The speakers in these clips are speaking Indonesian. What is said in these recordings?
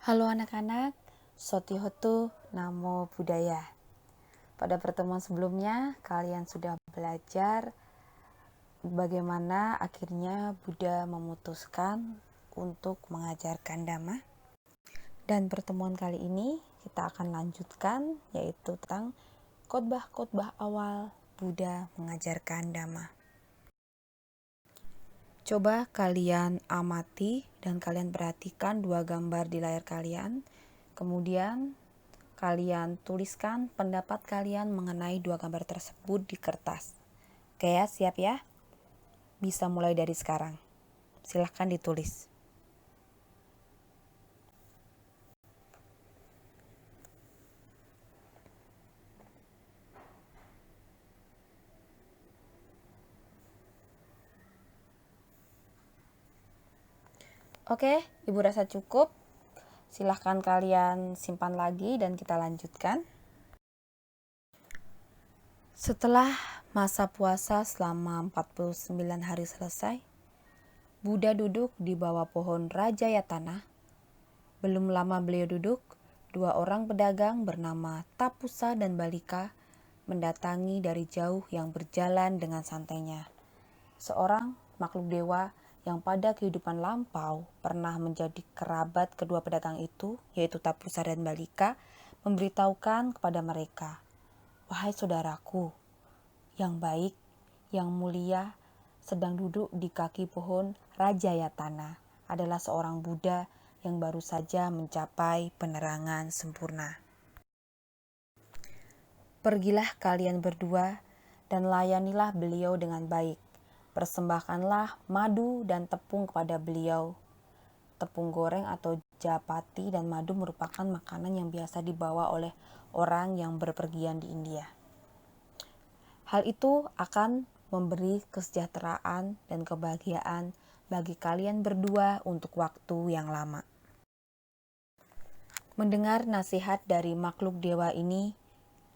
Halo anak-anak, Sotihotu Namo Buddhaya. Pada pertemuan sebelumnya, kalian sudah belajar bagaimana akhirnya Buddha memutuskan untuk mengajarkan Dhamma. Dan pertemuan kali ini kita akan lanjutkan, yaitu tentang khotbah-khotbah awal Buddha mengajarkan Dhamma. Coba kalian amati dan kalian perhatikan dua gambar di layar kalian. Kemudian kalian tuliskan pendapat kalian mengenai dua gambar tersebut di kertas. Oke ya, siap ya? Bisa mulai dari sekarang. Silahkan ditulis. Oke, Ibu rasa cukup. Silahkan kalian simpan lagi dan kita lanjutkan. Setelah masa puasa selama 49 hari selesai, Buddha duduk di bawah pohon Rajayatana. Belum lama beliau duduk, dua orang pedagang bernama Tapusa dan Balika mendatangi dari jauh yang berjalan dengan santainya. Seorang makhluk dewa yang pada kehidupan lampau pernah menjadi kerabat kedua pedagang itu, yaitu Tapusa dan Balika, memberitahukan kepada mereka, "Wahai saudaraku, yang baik, yang mulia, sedang duduk di kaki pohon Rajayatana adalah seorang Buddha yang baru saja mencapai penerangan sempurna. Pergilah kalian berdua dan layanilah beliau dengan baik. Persembahkanlah madu dan tepung kepada beliau. Tepung goreng atau japati dan madu merupakan makanan yang biasa dibawa oleh orang yang berpergian di India. Hal itu akan memberi kesejahteraan dan kebahagiaan bagi kalian berdua untuk waktu yang lama." Mendengar nasihat dari makhluk dewa ini,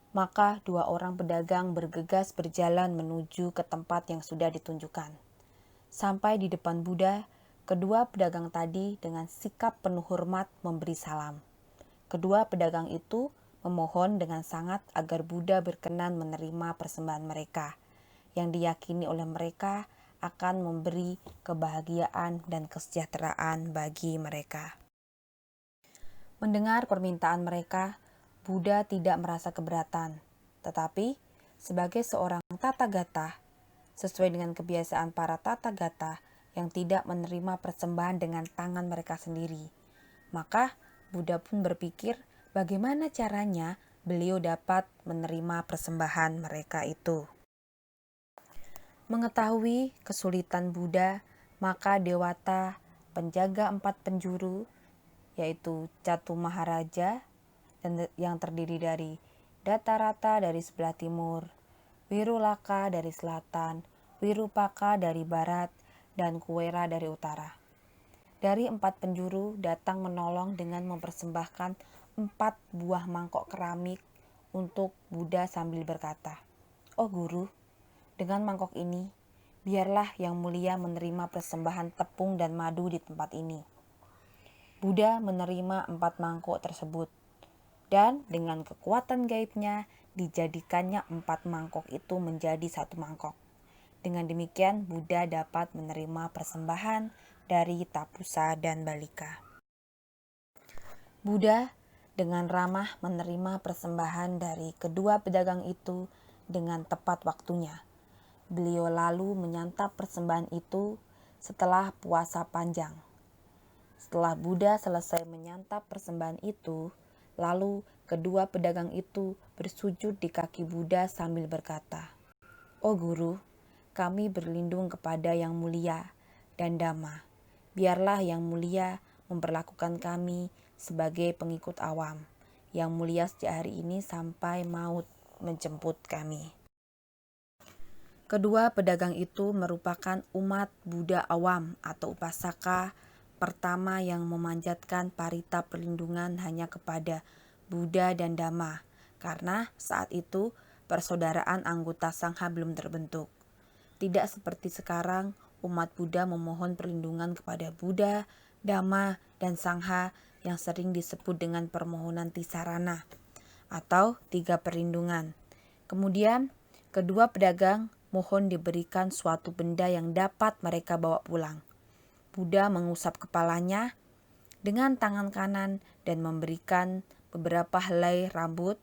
maka dua orang pedagang bergegas berjalan menuju ke tempat yang sudah ditunjukkan. Sampai di depan Buddha, kedua pedagang tadi dengan sikap penuh hormat memberi salam. Kedua pedagang itu memohon dengan sangat agar Buddha berkenan menerima persembahan mereka, yang diyakini oleh mereka akan memberi kebahagiaan dan kesejahteraan bagi mereka. Mendengar permintaan mereka, Buddha tidak merasa keberatan, tetapi sebagai seorang Tathagata, sesuai dengan kebiasaan para Tathagata yang tidak menerima persembahan dengan tangan mereka sendiri, maka Buddha pun berpikir bagaimana caranya beliau dapat menerima persembahan mereka itu. Mengetahui kesulitan Buddha, maka Dewata, penjaga 4 penjuru, yaitu Catu Maharaja yang terdiri dari Datarata dari sebelah timur, Wirulaka dari selatan, Wirupaka dari barat, dan Kuwera dari utara. Dari 4 penjuru datang menolong dengan mempersembahkan 4 buah mangkok keramik untuk Buddha sambil berkata, "Oh Guru, dengan mangkok ini, biarlah yang mulia menerima persembahan tepung dan madu di tempat ini." Buddha menerima 4 mangkok tersebut, dan dengan kekuatan gaibnya dijadikannya 4 mangkok itu menjadi 1 mangkok. Dengan demikian Buddha dapat menerima persembahan dari Tapusa dan Balika. Buddha dengan ramah menerima persembahan dari kedua pedagang itu dengan tepat waktunya. Beliau lalu menyantap persembahan itu setelah puasa panjang. Setelah Buddha selesai menyantap persembahan itu, lalu kedua pedagang itu bersujud di kaki Buddha sambil berkata, "Oh Guru, kami berlindung kepada yang mulia dan Dhamma. Biarlah yang mulia memperlakukan kami sebagai pengikut awam, yang mulia sejak hari ini sampai maut menjemput kami." Kedua pedagang itu merupakan umat Buddha awam atau upasaka pertama yang memanjatkan parita perlindungan hanya kepada Buddha dan Dhamma, karena saat itu persaudaraan anggota Sangha belum terbentuk. Tidak seperti sekarang, umat Buddha memohon perlindungan kepada Buddha, Dhamma, dan Sangha yang sering disebut dengan permohonan tisarana atau 3 perlindungan. Kemudian, kedua pedagang mohon diberikan suatu benda yang dapat mereka bawa pulang. Buddha mengusap kepalanya dengan tangan kanan dan memberikan beberapa helai rambut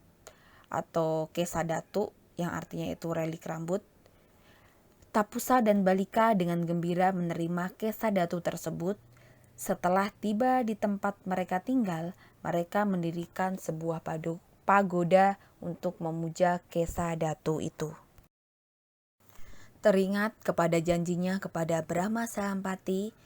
atau kesadatu yang artinya itu relik rambut. Tapusa dan Balika dengan gembira menerima kesadatu tersebut. Setelah tiba di tempat mereka tinggal, mereka mendirikan sebuah pagoda untuk memuja kesadatu itu. Teringat kepada janjinya kepada Brahma Sahampati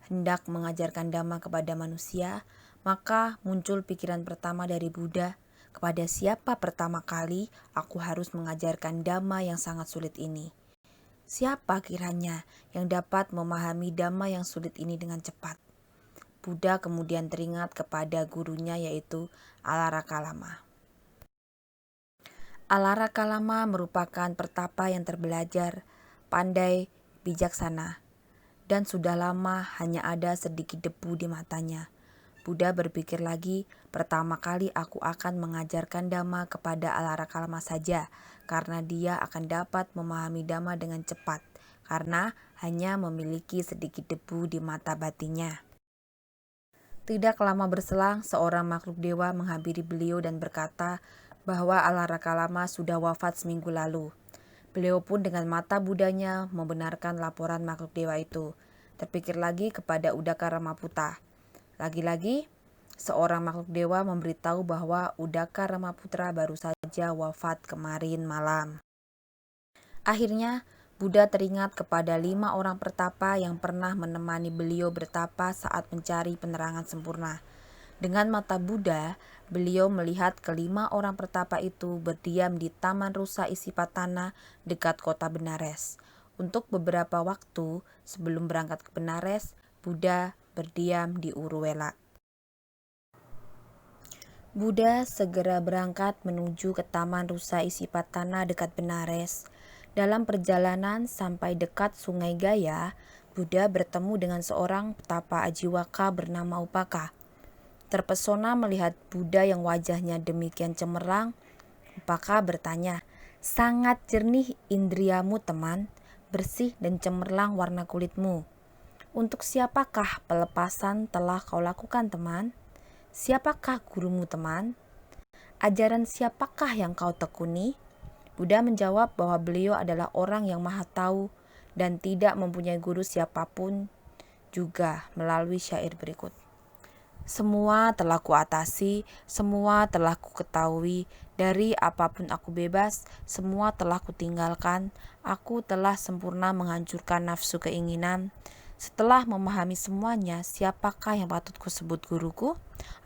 hendak mengajarkan Dhamma kepada manusia, maka muncul pikiran pertama dari Buddha, kepada siapa pertama kali aku harus mengajarkan Dhamma yang sangat sulit ini? Siapa kiranya yang dapat memahami Dhamma yang sulit ini dengan cepat? Buddha kemudian teringat kepada gurunya yaitu Alarakalama. Alarakalama merupakan pertapa yang terbelajar, pandai, bijaksana, dan sudah lama hanya ada sedikit debu di matanya. Buddha berpikir lagi, pertama kali aku akan mengajarkan Dhamma kepada Alarakalama saja, karena dia akan dapat memahami Dhamma dengan cepat, karena hanya memiliki sedikit debu di mata batinnya. Tidak lama berselang, seorang makhluk dewa menghampiri beliau dan berkata bahwa Alarakalama sudah wafat seminggu lalu. Beliau pun dengan mata Buddhanya membenarkan laporan makhluk dewa itu. Terpikir lagi kepada Udaka Ramaputra. Lagi-lagi, seorang makhluk dewa memberitahu bahwa Udaka Ramaputra baru saja wafat kemarin malam. Akhirnya, Buddha teringat kepada 5 orang pertapa yang pernah menemani beliau bertapa saat mencari penerangan sempurna. Dengan mata Buddha, beliau melihat kelima orang pertapa itu berdiam di Taman Rusa Isipatana dekat kota Benares. Untuk beberapa waktu sebelum berangkat ke Benares, Buddha berdiam di Uruwela. Buddha segera berangkat menuju ke Taman Rusa Isipatana dekat Benares. Dalam perjalanan sampai dekat Sungai Gaya, Buddha bertemu dengan seorang petapa Ajiwaka bernama Upaka. Terpesona melihat Buddha yang wajahnya demikian cemerlang, Upaka bertanya, "Sangat jernih indriamu teman, bersih dan cemerlang warna kulitmu. Untuk siapakah pelepasan telah kau lakukan teman? Siapakah gurumu teman? Ajaran siapakah yang kau tekuni?" Buddha menjawab bahwa beliau adalah orang yang maha tahu dan tidak mempunyai guru siapapun, juga melalui syair berikut. Semua telah kuatasi, semua telah kuketahui, dari apapun aku bebas, semua telah kutinggalkan, aku telah sempurna menghancurkan nafsu keinginan. Setelah memahami semuanya, siapakah yang patut kusebut guruku?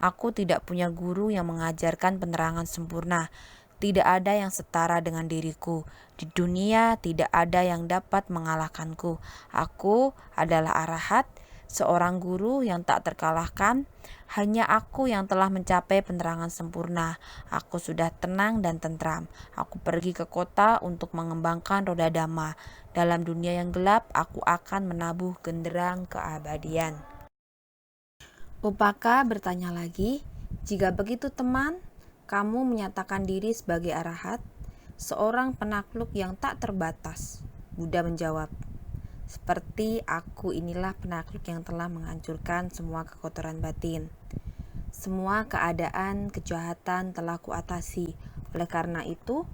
Aku tidak punya guru yang mengajarkan penerangan sempurna. Tidak ada yang setara dengan diriku. Di dunia tidak ada yang dapat mengalahkanku. Aku adalah arahat, seorang guru yang tak terkalahkan. Hanya aku yang telah mencapai penerangan sempurna. Aku sudah tenang dan tentram. Aku pergi ke kota untuk mengembangkan roda Dhamma. Dalam dunia yang gelap, aku akan menabuh genderang keabadian. Upaka bertanya lagi, "Jika begitu teman, kamu menyatakan diri sebagai arahat, seorang penakluk yang tak terbatas." Buddha menjawab, "Seperti aku inilah penakluk yang telah menghancurkan semua kekotoran batin. Semua keadaan kejahatan telah kuatasi. Oleh karena itu,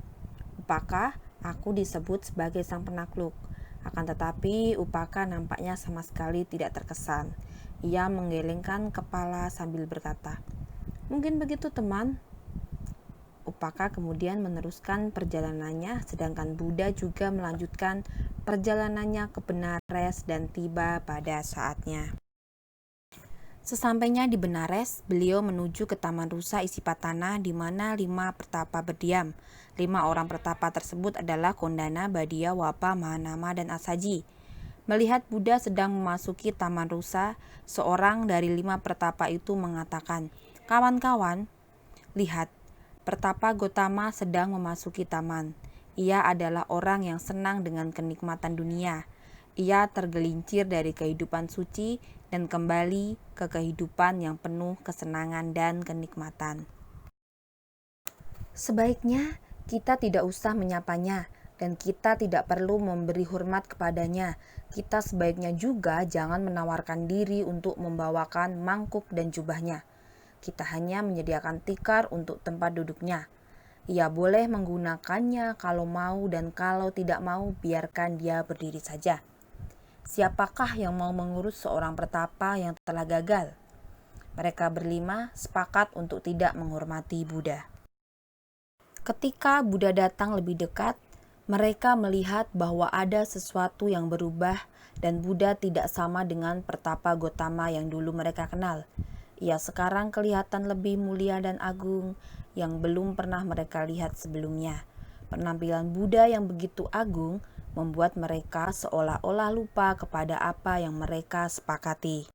Upaka, aku disebut sebagai sang penakluk." Akan tetapi Upaka nampaknya sama sekali tidak terkesan. Ia menggelengkan kepala sambil berkata, "Mungkin begitu teman." Upaka kemudian meneruskan perjalanannya, sedangkan Buddha juga melanjutkan perjalanannya ke Benares dan tiba pada saatnya. Sesampainya di Benares, beliau menuju ke Taman Rusa Isipatana di mana 5 pertapa berdiam. 5 orang pertapa tersebut adalah Kondana, Badia, Wapa, Mahanama, dan Asaji. Melihat Buddha sedang memasuki Taman Rusa, seorang dari 5 pertapa itu mengatakan, "Kawan-kawan, lihat, pertapa Gotama sedang memasuki taman. Ia adalah orang yang senang dengan kenikmatan dunia. Ia tergelincir dari kehidupan suci dan kembali ke kehidupan yang penuh kesenangan dan kenikmatan. Sebaiknya kita tidak usah menyapanya dan kita tidak perlu memberi hormat kepadanya. Kita sebaiknya juga jangan menawarkan diri untuk membawakan mangkuk dan jubahnya. Kita hanya menyediakan tikar untuk tempat duduknya. Ia boleh menggunakannya kalau mau dan kalau tidak mau biarkan dia berdiri saja. Siapakah yang mau mengurus seorang pertapa yang telah gagal? Mereka berlima sepakat untuk tidak menghormati Buddha. Ketika Buddha datang lebih dekat, mereka melihat bahwa ada sesuatu yang berubah dan Buddha tidak sama dengan pertapa Gotama yang dulu mereka kenal. Ia sekarang kelihatan lebih mulia dan agung yang belum pernah mereka lihat sebelumnya. Penampilan Buddha yang begitu agung membuat mereka seolah-olah lupa kepada apa yang mereka sepakati.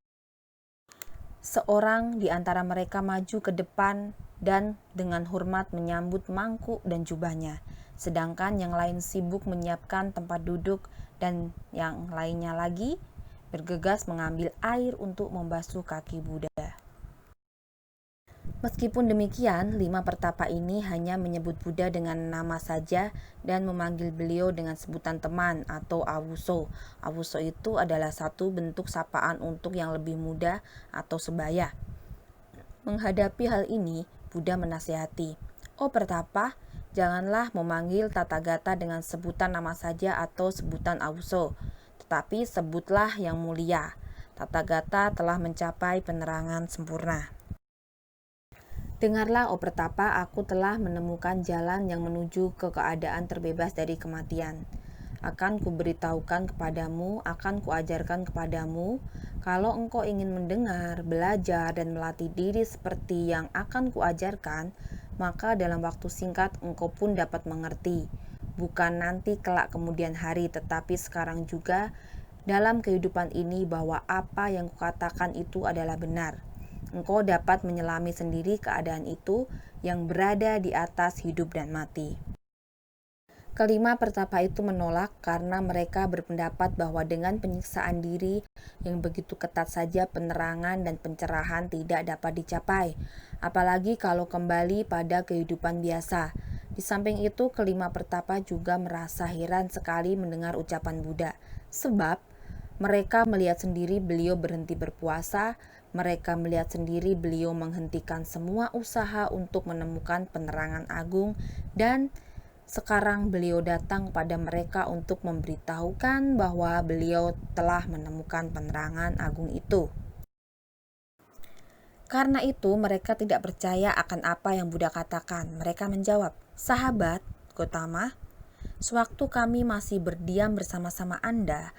Seorang di antara mereka maju ke depan dan dengan hormat menyambut mangkuk dan jubahnya, sedangkan yang lain sibuk menyiapkan tempat duduk dan yang lainnya lagi bergegas mengambil air untuk membasuh kaki Buddha. Meskipun demikian, 5 pertapa ini hanya menyebut Buddha dengan nama saja dan memanggil beliau dengan sebutan teman atau awuso. Awuso itu adalah satu bentuk sapaan untuk yang lebih muda atau sebaya. Menghadapi hal ini, Buddha menasihati, "Oh pertapa, janganlah memanggil Tathagata dengan sebutan nama saja atau sebutan awuso, tetapi sebutlah yang mulia. Tathagata telah mencapai penerangan sempurna. Dengarlah, oh pertapa, aku telah menemukan jalan yang menuju ke keadaan terbebas dari kematian. Akan kuberitahukan kepadamu, akan kuajarkan kepadamu, kalau engkau ingin mendengar, belajar, dan melatih diri seperti yang akan kuajarkan, maka dalam waktu singkat engkau pun dapat mengerti. Bukan nanti kelak kemudian hari, tetapi sekarang juga dalam kehidupan ini bahwa apa yang kukatakan itu adalah benar. Engkau dapat menyelami sendiri keadaan itu yang berada di atas hidup dan mati." Kelima pertapa itu menolak karena mereka berpendapat bahwa dengan penyiksaan diri yang begitu ketat saja penerangan dan pencerahan tidak dapat dicapai, apalagi kalau kembali pada kehidupan biasa. Di samping itu, kelima pertapa juga merasa heran sekali mendengar ucapan Buddha, sebab mereka melihat sendiri beliau berhenti berpuasa, mereka melihat sendiri beliau menghentikan semua usaha untuk menemukan penerangan agung, dan sekarang beliau datang pada mereka untuk memberitahukan bahwa beliau telah menemukan penerangan agung itu. Karena itu mereka tidak percaya akan apa yang Buddha katakan. Mereka menjawab, "Sahabat Gotama, sewaktu kami masih berdiam bersama-sama Anda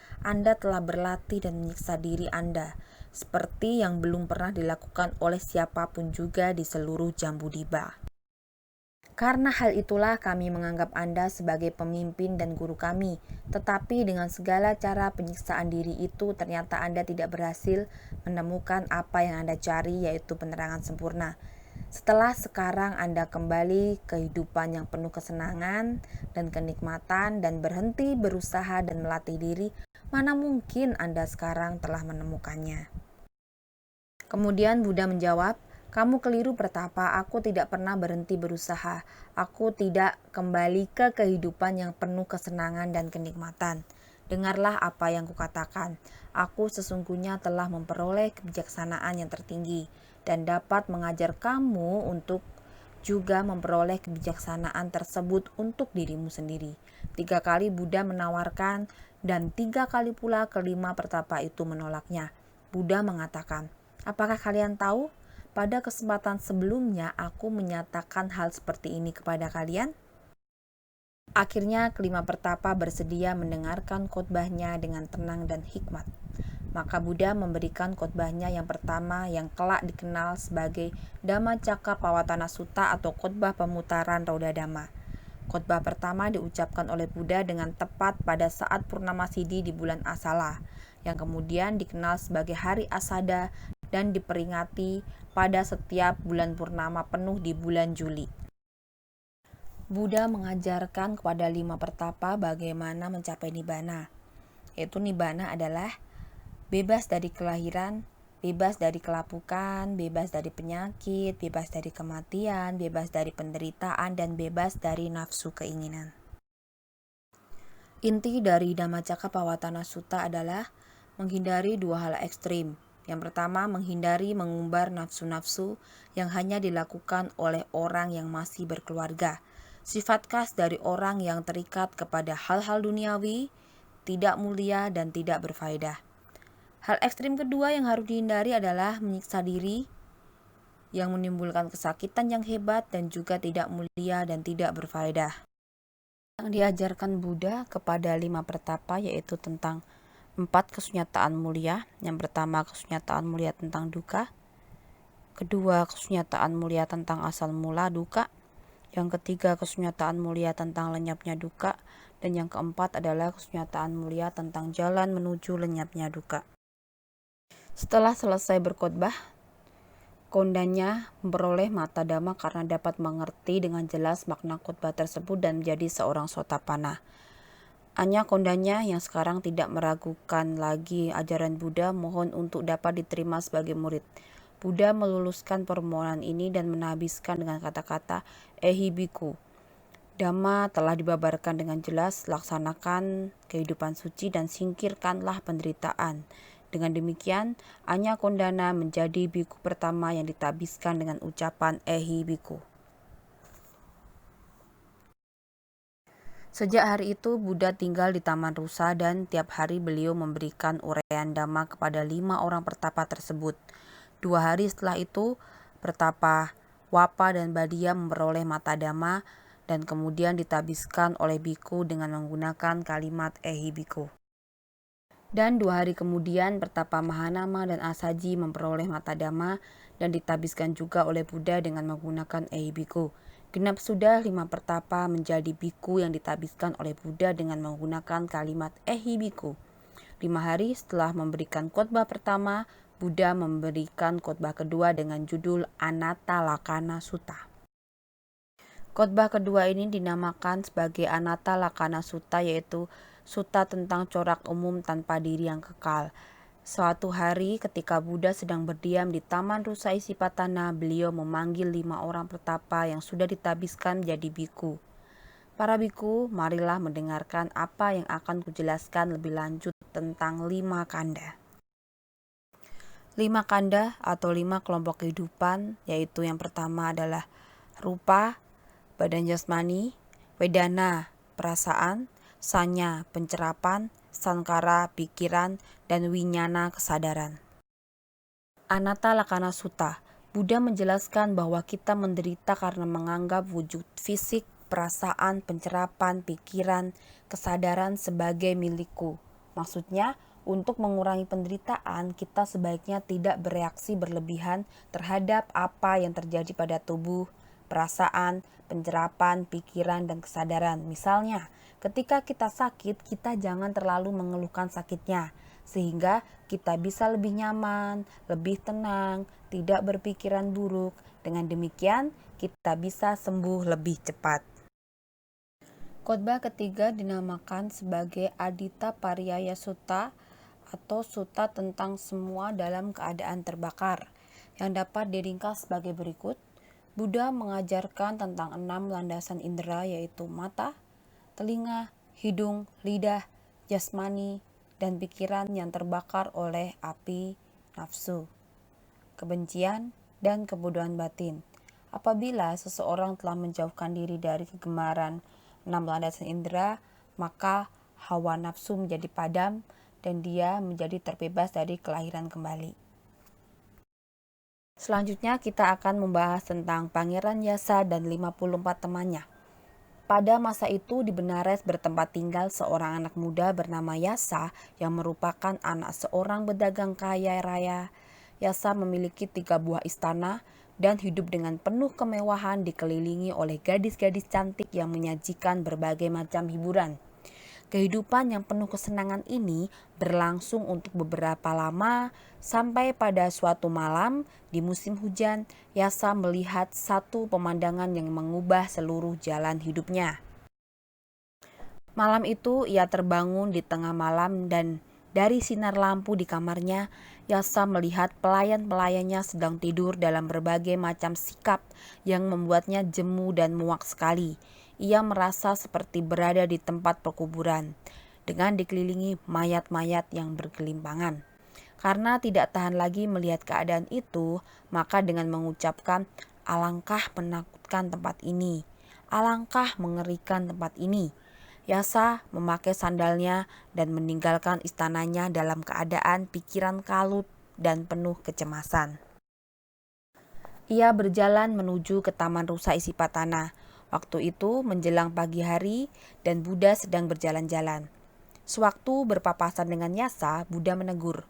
telah berlatih dan menyiksa diri Anda, seperti yang belum pernah dilakukan oleh siapapun juga di seluruh Jambudvipa. Karena hal itulah kami menganggap Anda sebagai pemimpin dan guru kami, tetapi dengan segala cara penyiksaan diri itu ternyata Anda tidak berhasil menemukan apa yang Anda cari, yaitu penerangan sempurna. Setelah sekarang Anda kembali ke kehidupan yang penuh kesenangan dan kenikmatan dan berhenti berusaha dan melatih diri, mana mungkin Anda sekarang telah menemukannya?" Kemudian Buddha menjawab, "Kamu keliru pertapa, aku tidak pernah berhenti berusaha. Aku tidak kembali ke kehidupan yang penuh kesenangan dan kenikmatan. Dengarlah apa yang kukatakan. Aku sesungguhnya telah memperoleh kebijaksanaan yang tertinggi dan dapat mengajar kamu untuk juga memperoleh kebijaksanaan tersebut untuk dirimu sendiri." 3 kali Buddha menawarkan dan 3 kali pula kelima pertapa itu menolaknya. Buddha mengatakan, "Apakah kalian tahu? Pada kesempatan sebelumnya aku menyatakan hal seperti ini kepada kalian." Akhirnya kelima pertapa bersedia mendengarkan khotbahnya dengan tenang dan hikmat. Maka Buddha memberikan khotbahnya yang pertama yang kelak dikenal sebagai Dhammacakkappavattana Sutta atau khotbah pemutaran roda Dhamma. Khotbah pertama diucapkan oleh Buddha dengan tepat pada saat Purnama Sidhi di bulan Asala, yang kemudian dikenal sebagai Hari Asada dan diperingati pada setiap bulan purnama penuh di bulan Juli. Buddha mengajarkan kepada 5 pertapa bagaimana mencapai nibbana. yaitu nibbana adalah bebas dari kelahiran, bebas dari kelapukan, bebas dari penyakit, bebas dari kematian, bebas dari penderitaan, dan bebas dari nafsu keinginan. Inti dari Dhammacakkappavattana Sutta adalah menghindari dua hal ekstrim. Yang pertama, menghindari mengumbar nafsu-nafsu yang hanya dilakukan oleh orang yang masih berkeluarga. Sifat khas dari orang yang terikat kepada hal-hal duniawi, tidak mulia dan tidak berfaedah. Hal ekstrim kedua yang harus dihindari adalah menyiksa diri yang menimbulkan kesakitan yang hebat dan juga tidak mulia dan tidak berfaedah. Yang diajarkan Buddha kepada 5 pertapa yaitu tentang 4 kesunyataan mulia. Yang pertama, kesunyataan mulia tentang duka. Kedua, kesunyataan mulia tentang asal mula duka. Yang ketiga, kesunyataan mulia tentang lenyapnya duka. Dan yang keempat adalah kesunyataan mulia tentang jalan menuju lenyapnya duka. Setelah selesai berkhotbah, kondanya memperoleh mata dhamma karena dapat mengerti dengan jelas makna khotbah tersebut dan menjadi seorang sotapanna. Hanya kondanya yang sekarang tidak meragukan lagi ajaran Buddha mohon untuk dapat diterima sebagai murid. Buddha meluluskan permohonan ini dan menhabiskan dengan kata-kata Ehi Bhikkhu. Dhamma telah dibabarkan dengan jelas, laksanakan kehidupan suci dan singkirkanlah penderitaan. Dengan demikian, Anya Kondana menjadi bhikkhu pertama yang ditabiskan dengan ucapan Ehi Bhikkhu. Sejak hari itu, Buddha tinggal di Taman Rusa dan tiap hari beliau memberikan uraian Dhamma kepada 5 orang pertapa tersebut. 2 hari setelah itu, pertapa Wapa dan Badia memperoleh mata Dhamma dan kemudian ditabiskan oleh bhikkhu dengan menggunakan kalimat Ehi Bhikkhu. Dan 2 hari kemudian, pertapa Mahanama dan Asaji memperoleh mata Dhamma dan ditabiskan juga oleh Buddha dengan menggunakan Ehi Bhikkhu. Genap sudah 5 pertapa menjadi bhikkhu yang ditabiskan oleh Buddha dengan menggunakan kalimat Ehi Bhikkhu. 5 hari setelah memberikan khotbah pertama, Buddha memberikan khotbah kedua dengan judul Anatta Lakkhana Sutta. Khotbah kedua ini dinamakan sebagai Anatta Lakkhana Sutta, yaitu sutta tentang corak umum tanpa diri yang kekal. Suatu hari ketika Buddha sedang berdiam di Taman Rusa Isipatana, beliau memanggil 5 orang pertapa yang sudah ditabiskan menjadi bhikkhu. Para bhikkhu, marilah mendengarkan apa yang akan kujelaskan lebih lanjut tentang 5 kanda. 5 kanda atau 5 kelompok kehidupan, yaitu yang pertama adalah rupa, badan jasmani, wedana, perasaan, sanya, pencerapan, sankara, pikiran, dan winyana, kesadaran. Anatta Lakkhana Sutta, Buddha menjelaskan bahwa kita menderita karena menganggap wujud fisik, perasaan, pencerapan, pikiran, kesadaran sebagai milikku. Maksudnya, untuk mengurangi penderitaan, kita sebaiknya tidak bereaksi berlebihan terhadap apa yang terjadi pada tubuh, perasaan, pencerapan, pikiran, dan kesadaran. Misalnya, ketika kita sakit, kita jangan terlalu mengeluhkan sakitnya, sehingga kita bisa lebih nyaman, lebih tenang, tidak berpikiran buruk. Dengan demikian, kita bisa sembuh lebih cepat. Khotbah ketiga dinamakan sebagai Aditta Pariyaya Sutta atau sutta tentang semua dalam keadaan terbakar, yang dapat diringkas sebagai berikut. Buddha mengajarkan tentang 6 landasan indera, yaitu mata, telinga, hidung, lidah, jasmani, dan pikiran yang terbakar oleh api nafsu, kebencian, dan kebodohan batin. Apabila seseorang telah menjauhkan diri dari kegemaran 6 landasan indera, maka hawa nafsu menjadi padam dan dia menjadi terbebas dari kelahiran kembali. Selanjutnya kita akan membahas tentang Pangeran Yasa dan 54 temannya. Pada masa itu di Benares bertempat tinggal seorang anak muda bernama Yasa yang merupakan anak seorang pedagang kaya raya. Yasa memiliki 3 buah istana dan hidup dengan penuh kemewahan dikelilingi oleh gadis-gadis cantik yang menyajikan berbagai macam hiburan. Kehidupan yang penuh kesenangan ini berlangsung untuk beberapa lama sampai pada suatu malam di musim hujan, Yasa melihat satu pemandangan yang mengubah seluruh jalan hidupnya. Malam itu ia terbangun di tengah malam dan dari sinar lampu di kamarnya, Yasa melihat pelayan-pelayannya sedang tidur dalam berbagai macam sikap yang membuatnya jemu dan muak sekali. Ia merasa seperti berada di tempat perkuburan, dengan dikelilingi mayat-mayat yang bergelimpangan. Karena tidak tahan lagi melihat keadaan itu, maka dengan mengucapkan, "Alangkah menakutkan tempat ini, alangkah mengerikan tempat ini," Yasa memakai sandalnya dan meninggalkan istananya dalam keadaan pikiran kalut dan penuh kecemasan. Ia berjalan menuju ke Taman Rusa Isipatana. Waktu itu menjelang pagi hari dan Buddha sedang berjalan-jalan. Sewaktu berpapasan dengan Yasa, Buddha menegur,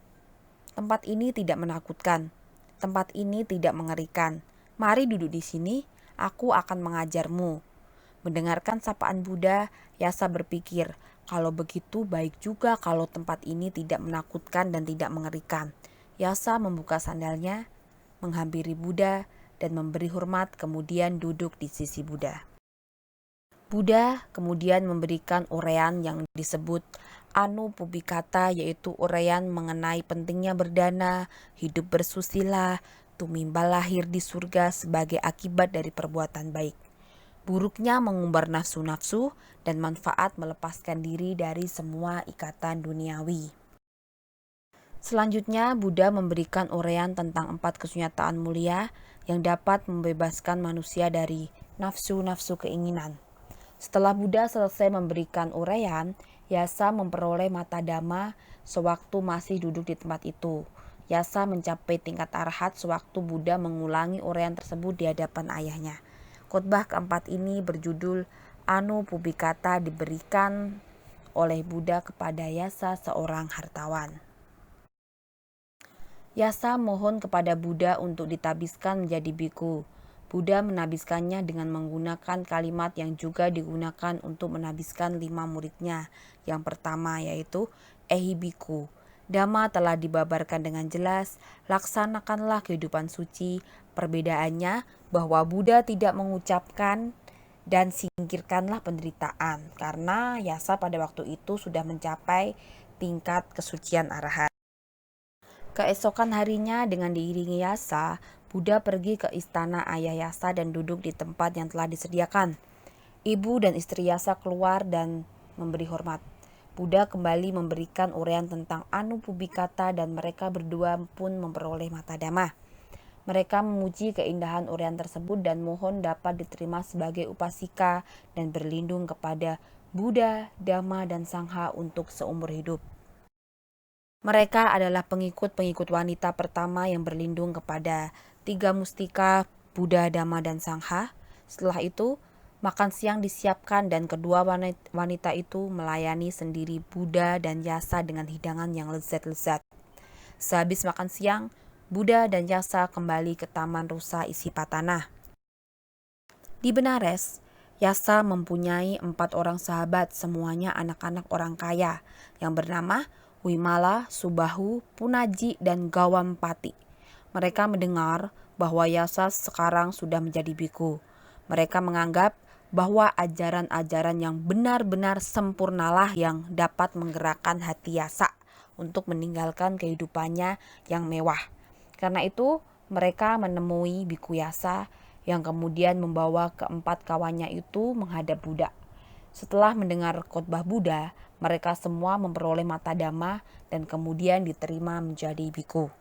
"Tempat ini tidak menakutkan. Tempat ini tidak mengerikan. Mari duduk di sini, aku akan mengajarmu." Mendengarkan sapaan Buddha, Yasa berpikir, kalau begitu baik juga kalau tempat ini tidak menakutkan dan tidak mengerikan. Yasa membuka sandalnya, menghampiri Buddha, dan memberi hormat kemudian duduk di sisi Buddha. Buddha kemudian memberikan uraian yang disebut Anupubikata, yaitu uraian mengenai pentingnya berdana, hidup bersusila, tumimbal lahir di surga sebagai akibat dari perbuatan baik. Buruknya mengumbar nafsu-nafsu dan manfaat melepaskan diri dari semua ikatan duniawi. Selanjutnya, Buddha memberikan uraian tentang 4 kesunyataan mulia yang dapat membebaskan manusia dari nafsu-nafsu keinginan. Setelah Buddha selesai memberikan uraian, Yasa memperoleh mata dhamma sewaktu masih duduk di tempat itu. Yasa mencapai tingkat arahat sewaktu Buddha mengulangi uraian tersebut di hadapan ayahnya. Khotbah keempat ini berjudul Anupubikata, diberikan oleh Buddha kepada Yasa, seorang hartawan. Yasa mohon kepada Buddha untuk ditabiskan menjadi biku. Buddha menabiskannya dengan menggunakan kalimat yang juga digunakan untuk menabiskan 5 muridnya. Yang pertama yaitu Ehibiku. Dhamma telah dibabarkan dengan jelas, laksanakanlah kehidupan suci. Perbedaannya bahwa Buddha tidak mengucapkan dan singkirkanlah penderitaan, karena Yasa pada waktu itu sudah mencapai tingkat kesucian arahat. Keesokan harinya dengan diiringi Yasa, Buddha pergi ke istana ayah Yasa dan duduk di tempat yang telah disediakan. Ibu dan istri Yasa keluar dan memberi hormat. Buddha kembali memberikan uraian tentang Anupubikata dan mereka berdua pun memperoleh mata dhamma. Mereka memuji keindahan uraian tersebut dan mohon dapat diterima sebagai upasika dan berlindung kepada Buddha, Dhamma, dan Sangha untuk seumur hidup. Mereka adalah pengikut-pengikut wanita pertama yang berlindung kepada 3 mustika Buddha, Dhamma, dan Sangha. Setelah itu, makan siang disiapkan dan kedua wanita itu melayani sendiri Buddha dan Yasa dengan hidangan yang lezat-lezat. Sehabis makan siang, Buddha dan Yasa kembali ke Taman Rusa Isipatana. Di Benares, Yasa mempunyai 4 orang sahabat, semuanya anak-anak orang kaya, yang bernama Wimala, Subahu, Punaji, dan Gawampati. Mereka mendengar bahwa Yasa sekarang sudah menjadi biku. Mereka menganggap bahwa ajaran-ajaran yang benar-benar sempurnalah yang dapat menggerakkan hati Yasa untuk meninggalkan kehidupannya yang mewah. Karena itu, mereka menemui Biku Yasa yang kemudian membawa keempat kawannya itu menghadap Buddha. Setelah mendengar khotbah Buddha, mereka semua memperoleh mata dhamma dan kemudian diterima menjadi biku.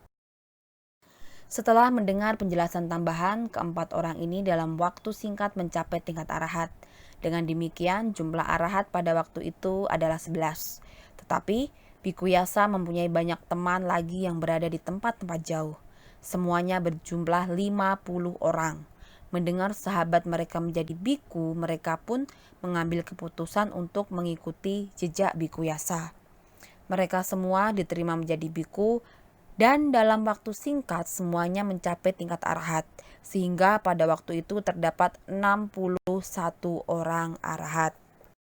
Setelah mendengar penjelasan tambahan, keempat orang ini dalam waktu singkat mencapai tingkat arahat. Dengan demikian, jumlah arahat pada waktu itu adalah 11. Tetapi, Biku Yasa mempunyai banyak teman lagi yang berada di tempat-tempat jauh. Semuanya berjumlah 50 orang. Mendengar sahabat mereka menjadi biku, mereka pun mengambil keputusan untuk mengikuti jejak Biku Yasa. Mereka semua diterima menjadi biku dan dalam waktu singkat semuanya mencapai tingkat arahat, sehingga pada waktu itu terdapat 61 orang arahat.